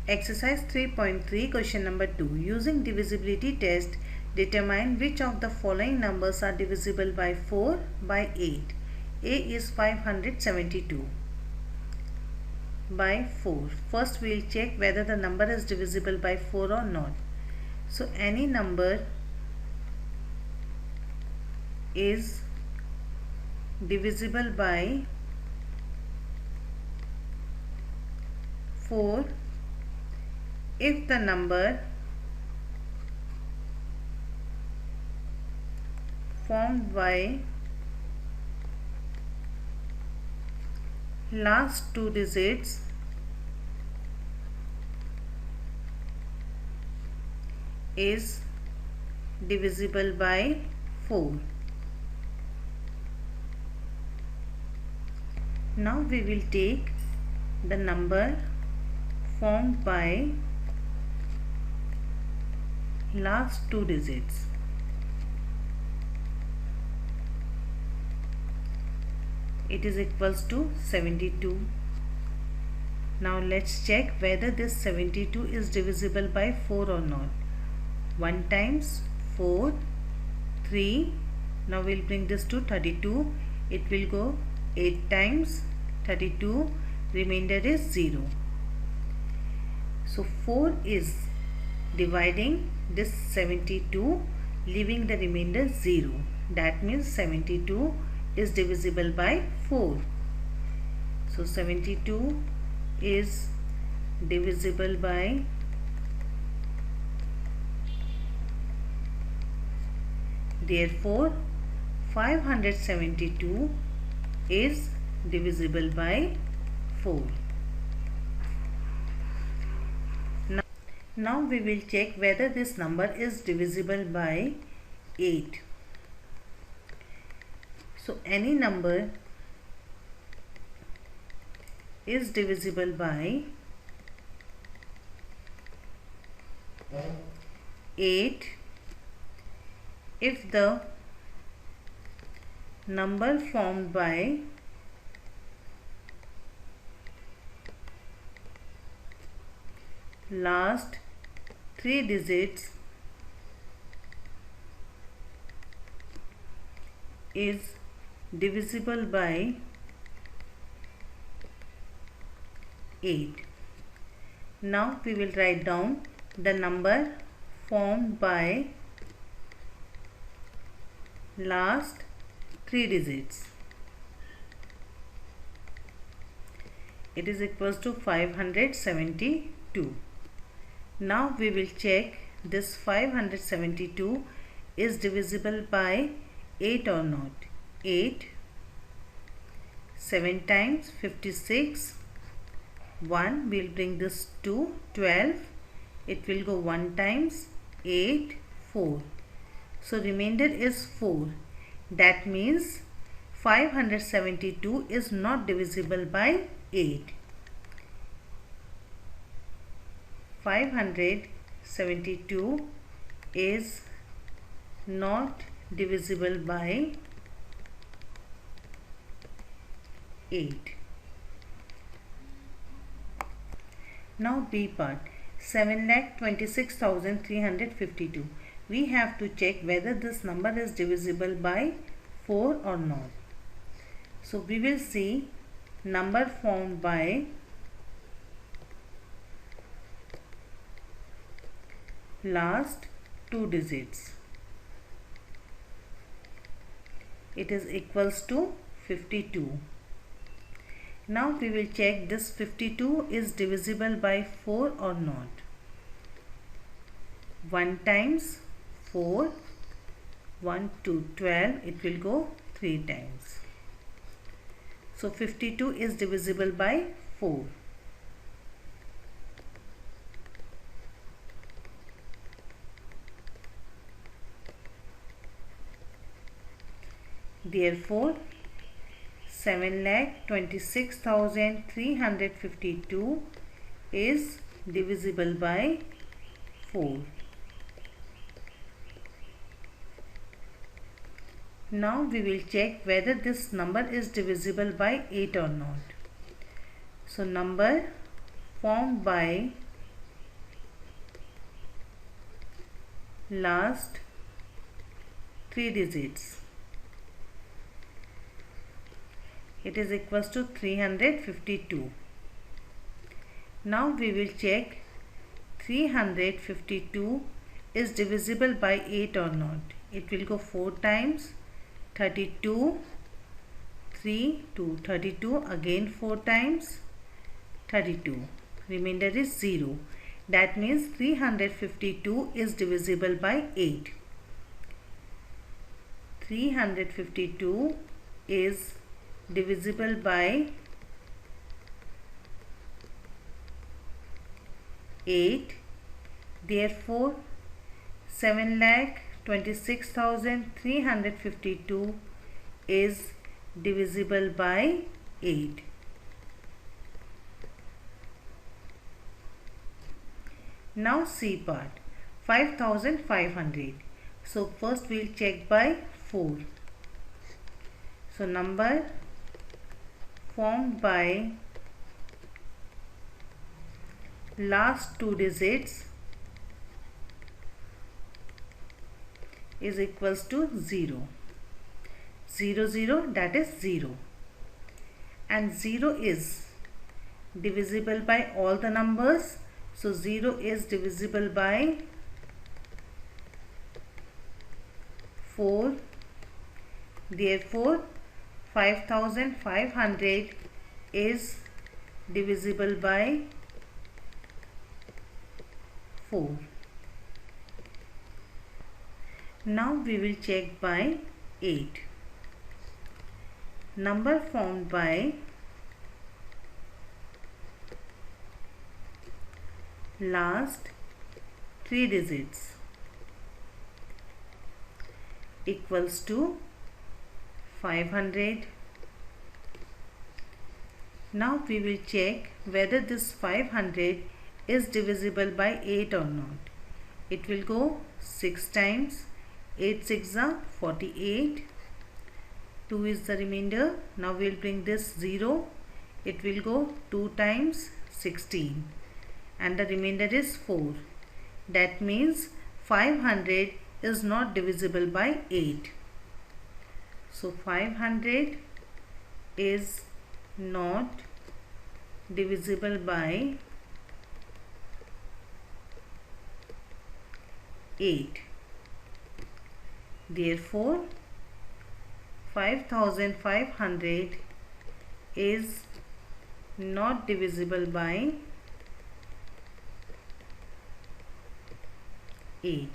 Exercise 3.3 question number 2. Using divisibility test, determine which of the following numbers are divisible by 4 by 8. A is 572 by 4. First we will check whether the number is divisible by 4 or not. So any number is divisible by 4 if the number formed by last two digits is divisible by 4. Now we will take the number formed by last two digits. It is equals to 72. Now let's check whether this 72 is divisible by 4 or not. 1 times 4, 3. Now we'll bring this to 32. It will go 8 times 32. Remainder is 0. So 4 is dividing this 72, leaving the remainder 0. That means 72 is divisible by 4. So 72 is divisible by 572 is divisible by 4. Now we will check whether this number is divisible by 8. So any number is divisible by 8 if the number formed by last three digits is divisible by 8. Now we will write down the number formed by last three digits. It is equals to 572. Now we will check this 572 is divisible by 8 or not. 8, 7 times 56, 1, we will bring this to 12. It will go 1 times 8, 4. So remainder is 4. That means 572 is not divisible by 8. 572 is not divisible by 8. Now B part, 7,26,352. We have to check whether this number is divisible by 4 or not. So we will see number formed by last two digits. It is equals to 52. Now we will check this 52 is divisible by 4 or not. 1 times 4, 1 to 12, it will go 3 times. So 52 is divisible by 4. Therefore 7,26,352 is divisible by 4. Now we will check whether this number is divisible by 8 or not. So number formed by last 3 digits. It is equals to 352. Now we will check 352 is divisible by 8 or not. It will go 4 times. 32, 3, 2, 32, again 4 times, 32. Remainder is 0. That means 352 is divisible by 8. 352 is divisible by 8. Therefore, 7,26,352 is divisible by 8. Now C part, 5,500. So first we will check by 4. So number formed by last 2 digits is equals to 0. 0, 0, that is 0. And 0 is divisible by all the numbers. So 0 is divisible by 4. Therefore, 5,500 is divisible by 4. Now we will check by 8. Number formed by last 3 digits equals to 500. Now we will check whether this 500 is divisible by 8 or not. It will go 6 times. 8 6 are 48. 2 is the remainder. Now we will bring this 0. It will go 2 times 16. And the remainder is 4. That means 500 is not divisible by 8. So 500 is not divisible by 8. Therefore, 5,500 is not divisible by 8.